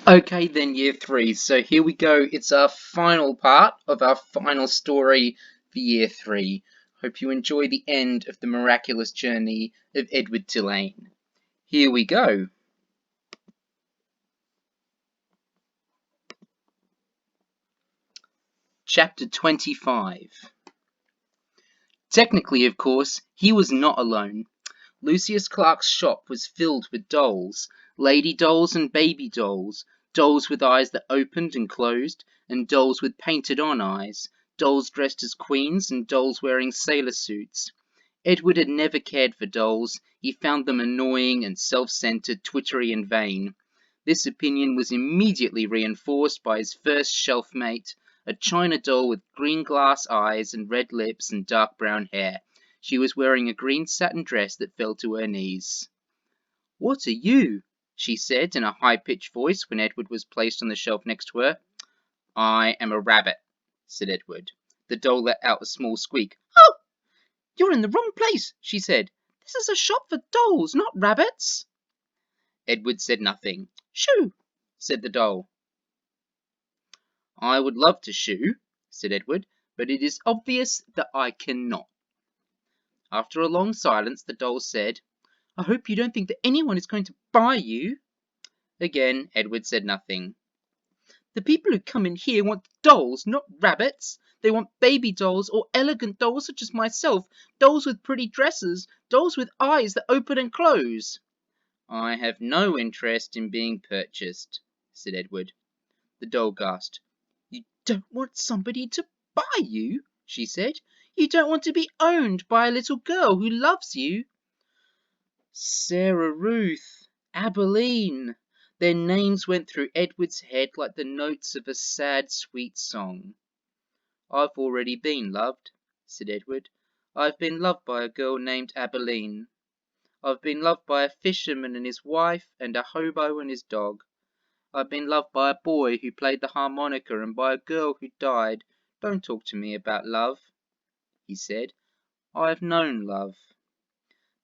Okay then, year three. So here we go. It's our final part of our final story for year three. Hope you enjoy the end of the miraculous journey of Edward Tulane. Here we go. Chapter 25. Technically, of course, he was not alone. Lucius Clark's shop was filled with dolls, lady dolls and baby dolls, dolls with eyes that opened and closed, and dolls with painted-on eyes, dolls dressed as queens and dolls wearing sailor suits. Edward had never cared for dolls. He found them annoying and self-centered, twittery and vain. This opinion was immediately reinforced by his first shelf mate, a china doll with green glass eyes and red lips and dark brown hair. She was wearing a green satin dress that fell to her knees. "What are you?" she said in a high-pitched voice when Edward was placed on the shelf next to her. "I am a rabbit," said Edward. The doll let out a small squeak. "Oh, you're in the wrong place," she said. "This is a shop for dolls, not rabbits." Edward said nothing. "Shoo!" said the doll. "I would love to shoo," said Edward, "but it is obvious that I cannot." After a long silence, the doll said, "I hope you don't think that anyone is going to buy you." Again Edward said nothing. "The people who come in here want dolls, not rabbits. They want baby dolls or elegant dolls such as myself, dolls with pretty dresses, dolls with eyes that open and close." "I have no interest in being purchased," said Edward. The doll gasped. "You don't want somebody to buy you?" she said. "You don't want to be owned by a little girl who loves you?" Sarah Ruth, Abilene. Their names went through Edward's head like the notes of a sad, sweet song. "I've already been loved," said Edward. "I've been loved by a girl named Abilene. I've been loved by a fisherman and his wife, and a hobo and his dog. I've been loved by a boy who played the harmonica and by a girl who died. Don't talk to me about love," he said. "I've known love."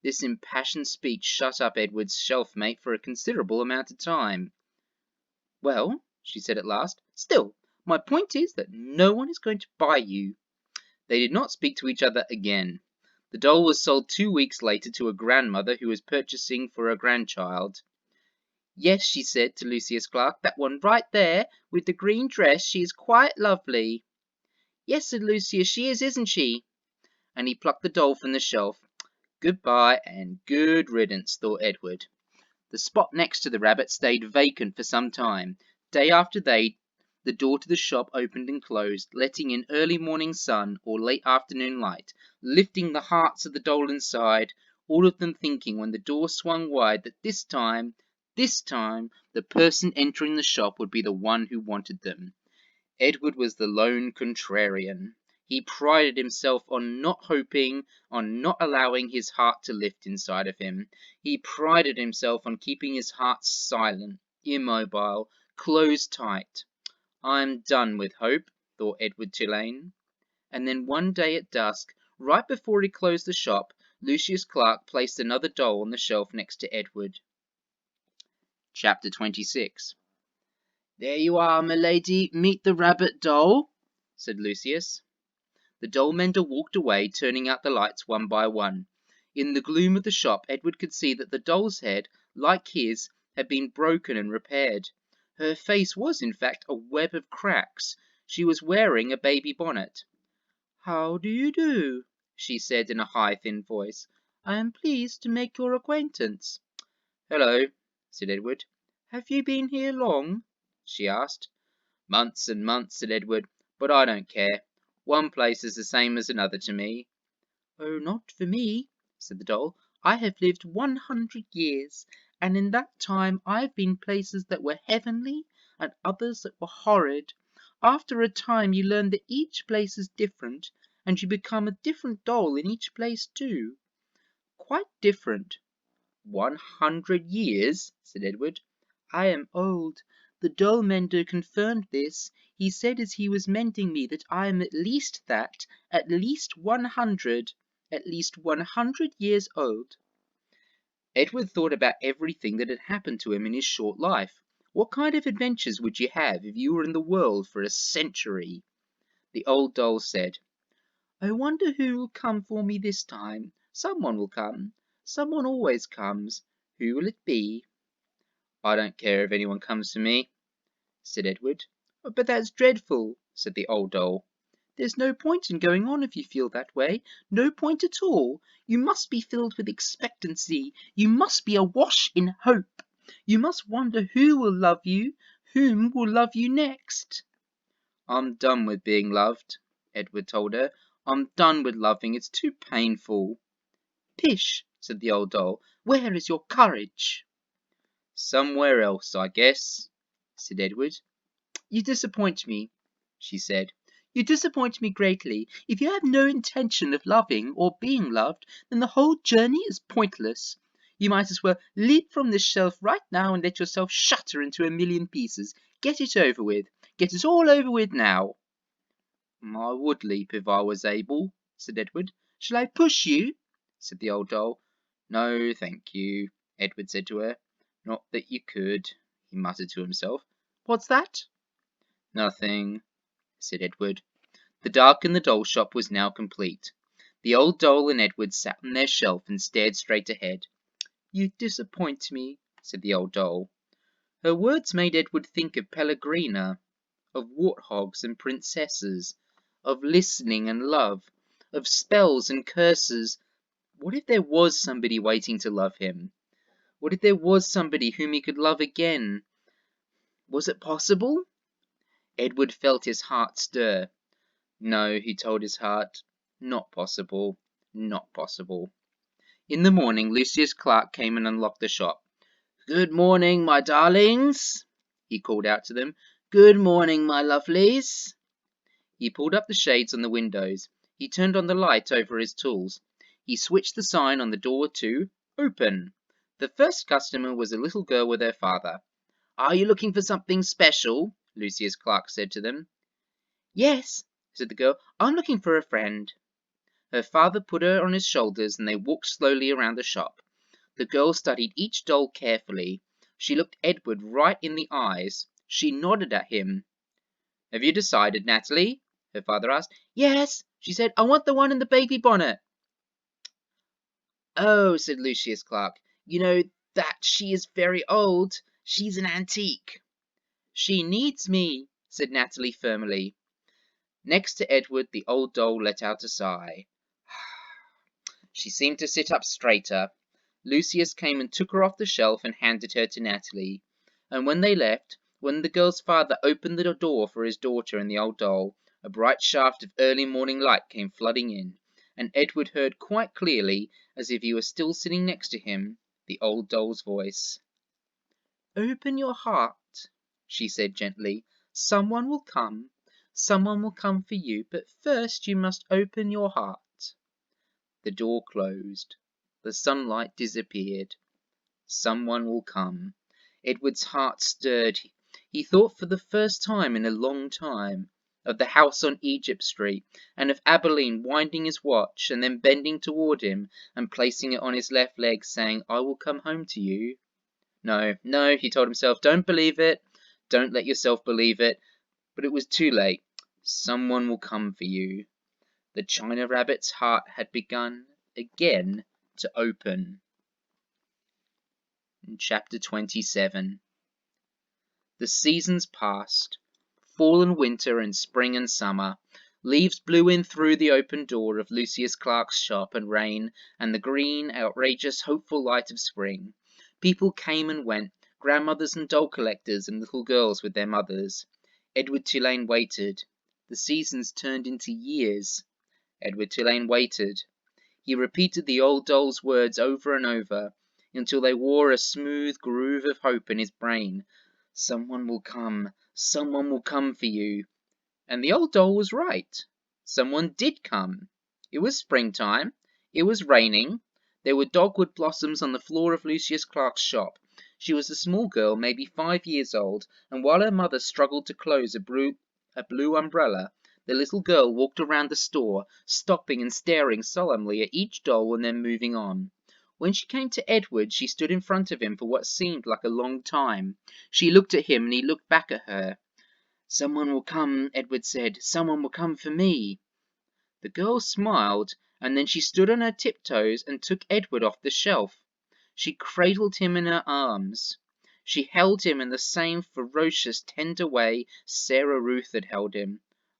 This impassioned speech shut up Edward's shelf-mate for a considerable amount of time. "Well," she said at last, "still, my point is that no one is going to buy you." They did not speak to each other again. The doll was sold 2 weeks later to a grandmother who was purchasing for her grandchild. "Yes," she said to Lucius Clark, "that one right there, with the green dress, she is quite lovely." "Yes," said Lucius, "she is, isn't she?" And he plucked the doll from the shelf. Good-bye and good riddance, thought Edward. The spot next to the rabbit stayed vacant for some time. Day after day the door to the shop opened and closed, letting in early morning sun or late afternoon light, lifting the hearts of the doll inside, all of them thinking when the door swung wide that this time, the person entering the shop would be the one who wanted them. Edward was the lone contrarian. He prided himself on not hoping, on not allowing his heart to lift inside of him. He prided himself on keeping his heart silent, immobile, closed tight. "I'm done with hope," thought Edward Tulane. And then one day at dusk, right before he closed the shop, Lucius Clark placed another doll on the shelf next to Edward. Chapter 26. "There you are, milady, meet the rabbit doll," said Lucius. The doll mender walked away, turning out the lights one by one. In the gloom of the shop Edward could see that the doll's head, like his, had been broken and repaired. Her face was, in fact, a web of cracks. She was wearing a baby bonnet. "How do you do?" she said in a high, thin voice. "I am pleased to make your acquaintance." "Hello," said Edward. "Have you been here long?" she asked. "Months and months," said Edward, "but I don't care. One place is the same as another to me." "Oh, not for me," said the doll. "I have lived 100 years, and in that time I have been places that were heavenly and others that were horrid. After a time you learn that each place is different, and you become a different doll in each place too. Quite different." 100 years, said Edward. "I am old. The doll mender confirmed this. He said as he was mending me that I am at least 100, at least 100 years old." Edward thought about everything that had happened to him in his short life. What kind of adventures would you have if you were in the world for a century? The old doll said, I wonder who will come for me this time. Someone will come. Someone always comes. Who will it be? I don't care if anyone comes for me, said Edward. But that's dreadful, said the old doll. There's no point in going on if you feel that way. No point at all. You must be filled with expectancy. You must be awash in hope. You must wonder who will love you, whom will love you next. I'm done with being loved, Edward told her. I'm done with loving. It's too painful. Pish, said the old doll. Where is your courage? Somewhere else, I guess, said Edward. You disappoint me, she said. You disappoint me greatly. If you have no intention of loving or being loved, then the whole journey is pointless. You might as well leap from this shelf right now and let yourself shatter into a million pieces. Get it over with. Get it all over with now. I would leap if I was able, said Edward. Shall I push you? Said the old doll. No, thank you, Edward said to her. Not that you could, he muttered to himself. What's that? Nothing, said Edward. The dark in the doll shop was now complete. The old doll and Edward sat on their shelf and stared straight ahead. You disappoint me, said the old doll. Her words made Edward think of Pellegrina, of warthogs and princesses, of listening and love, of spells and curses. What if there was somebody waiting to love him? What if there was somebody whom he could love again? Was it possible? Edward felt his heart stir. No, he told his heart, not possible, not possible. In the morning, Lucius Clark came and unlocked the shop. Good morning, my darlings, he called out to them. Good morning, my lovelies. He pulled up the shades on the windows. He turned on the light over his tools. He switched the sign on the door to open. The first customer was a little girl with her father. Are you looking for something special? Lucius Clark said to them. Yes, said the girl. I'm looking for a friend. Her father put her on his shoulders and they walked slowly around the shop. The girl studied each doll carefully. She looked Edward right in the eyes. She nodded at him. Have you decided, Natalie? Her father asked. Yes, she said. I want the one in the baby bonnet. Oh, said Lucius Clark. You know that she is very old. She's an antique. She needs me, said Natalie firmly. Next to Edward, the old doll let out a sigh. She seemed to sit up straighter. Lucius came and took her off the shelf and handed her to Natalie. And when they left, when the girl's father opened the door for his daughter and the old doll, a bright shaft of early morning light came flooding in, and Edward heard quite clearly, as if he were still sitting next to him, the old doll's voice. Open your heart, she said gently. Someone will come. Someone will come for you, but first you must open your heart. The door closed. The sunlight disappeared. Someone will come. Edward's heart stirred. He thought for the first time in a long time of the house on Egypt Street, and of Abilene winding his watch and then bending toward him and placing it on his left leg, saying, I will come home to you. No, no, he told himself, don't believe it. Don't let yourself believe it. But it was too late. Someone will come for you. The China Rabbit's heart had begun again to open. Chapter 27. The seasons passed. Fall and winter and spring and summer. Leaves blew in through the open door of Lucius Clark's shop, and rain, and the green, outrageous, hopeful light of spring. People came and went, grandmothers and doll collectors and little girls with their mothers. Edward Tulane waited. The seasons turned into years. Edward Tulane waited. He repeated the old doll's words over and over, until they wore a smooth groove of hope in his brain. Someone will come. Someone will come for you. And the old doll was right. Someone did come. It was springtime. It was raining. There were dogwood blossoms on the floor of Lucius Clark's shop. She was a small girl, maybe 5 years old, and while her mother struggled to close a blue umbrella, the little girl walked around the store, stopping and staring solemnly at each doll and then moving on. When she came to Edward, she stood in front of him for what seemed like a long time. She looked at him, and he looked back at her. "Someone will come," Edward said. "Someone will come for me." The girl smiled, and then she stood on her tiptoes and took Edward off the shelf. She cradled him in her arms. She held him in the same ferocious, tender way Sarah Ruth had held him.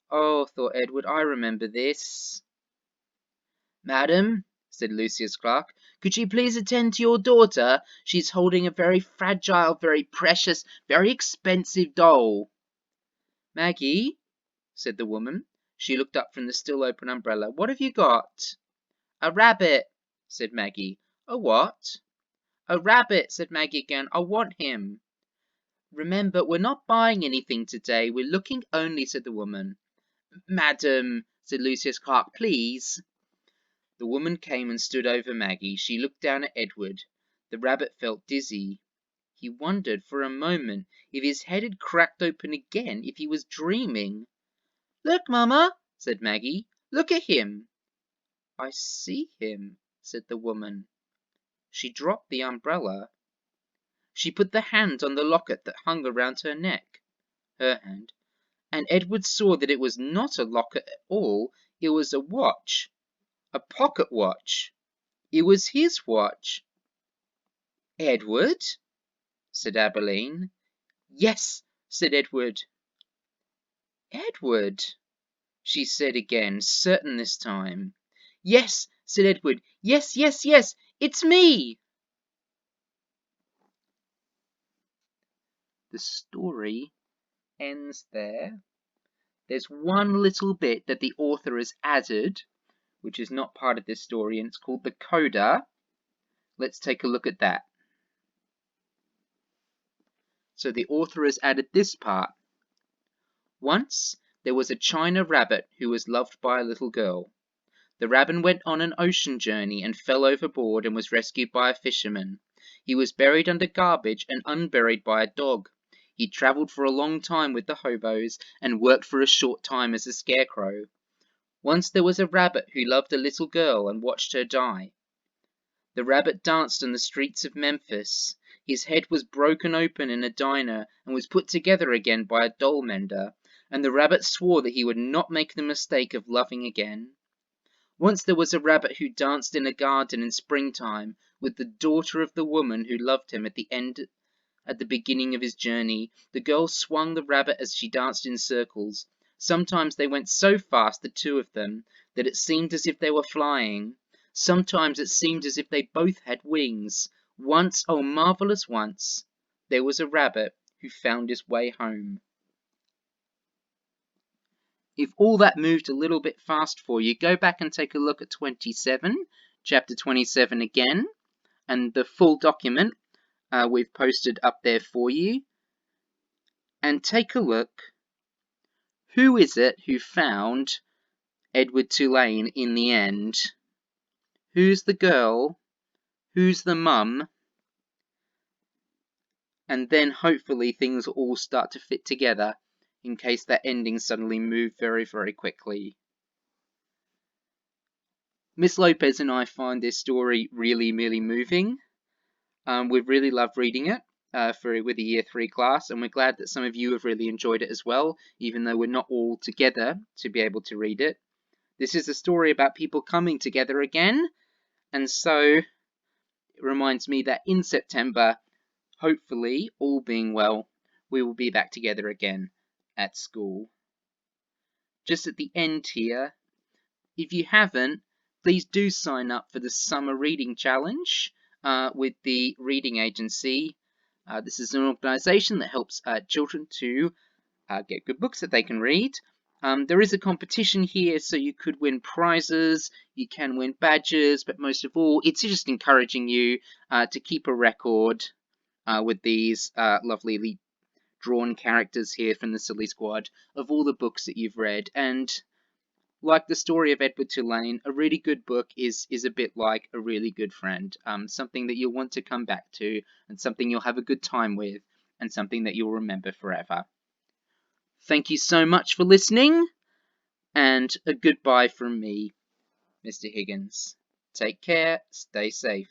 "Oh," thought Edward, "I remember this." "Madam," said Lucius Clark, "could you please attend to your daughter? She's holding a very fragile, very precious, very expensive doll." "Maggie," said the woman. She looked up from the still open umbrella. "What have you got?" "A rabbit," said Maggie. "A what?" "A rabbit," said Maggie again. "I want him." "Remember, we're not buying anything today. We're looking only," said the woman. "Madam," said Lucius Clark, "please." The woman came and stood over Maggie. She looked down at Edward. The rabbit felt dizzy. He wondered for a moment if his head had cracked open again, if he was dreaming. "Look, Mamma," said Maggie. "Look at him." "I see him," said the woman. She dropped the umbrella. She put the hand on the locket that hung around her neck. Her hand. And Edward saw that it was not a locket at all. It was a watch. A pocket watch. It was his watch. "Edward?" said Abilene. "Yes," said Edward. "Edward," she said again, certain this time. "Yes," said Edward. "Yes, yes, yes, it's me." The story ends there. There's one little bit that the author has added, which is not part of this story, and it's called the coda. Let's take a look at that. So the author has added this part. Once there was a China rabbit who was loved by a little girl. The rabbit went on an ocean journey and fell overboard and was rescued by a fisherman. He was buried under garbage and unburied by a dog. He travelled for a long time with the hobos and worked for a short time as a scarecrow. Once there was a rabbit who loved a little girl and watched her die. The rabbit danced on the streets of Memphis. His head was broken open in a diner and was put together again by a doll mender, and the rabbit swore that he would not make the mistake of loving again. Once there was a rabbit who danced in a garden in springtime with the daughter of the woman who loved him at the beginning of his journey. The girl swung the rabbit as she danced in circles. Sometimes they went so fast, the two of them, that it seemed as if they were flying. Sometimes it seemed as if they both had wings. Once, oh marvelous once, there was a rabbit who found his way home. If all that moved a little bit fast for you, go back and take a look at chapter 27 again, and the full document we've posted up there for you. And take a look. Who is it who found Edward Tulane in the end? Who's the girl? Who's the mum? And then hopefully things will all start to fit together, in case that ending suddenly moved very, very quickly. Miss Lopez and I find this story really, really moving. We've really loved reading it with the Year 3 class, and we're glad that some of you have really enjoyed it as well, even though we're not all together to be able to read it. This is a story about people coming together again, and so it reminds me that in September, hopefully, all being well, we will be back together again at school. Just at the end here, if you haven't, please do sign up for the Summer Reading Challenge with the Reading Agency. This is an organisation that helps children to get good books that they can read. There is a competition here, so you could win prizes, you can win badges, but most of all, it's just encouraging you to keep a record with these lovely drawn characters here from the Silly Squad of all the books that you've read. And like the story of Edward Tulane, a really good book is a bit like a really good friend. Something that you'll want to come back to, and something you'll have a good time with, and something that you'll remember forever. Thank you so much for listening, and a goodbye from me, Mr. Higgins. Take care, stay safe.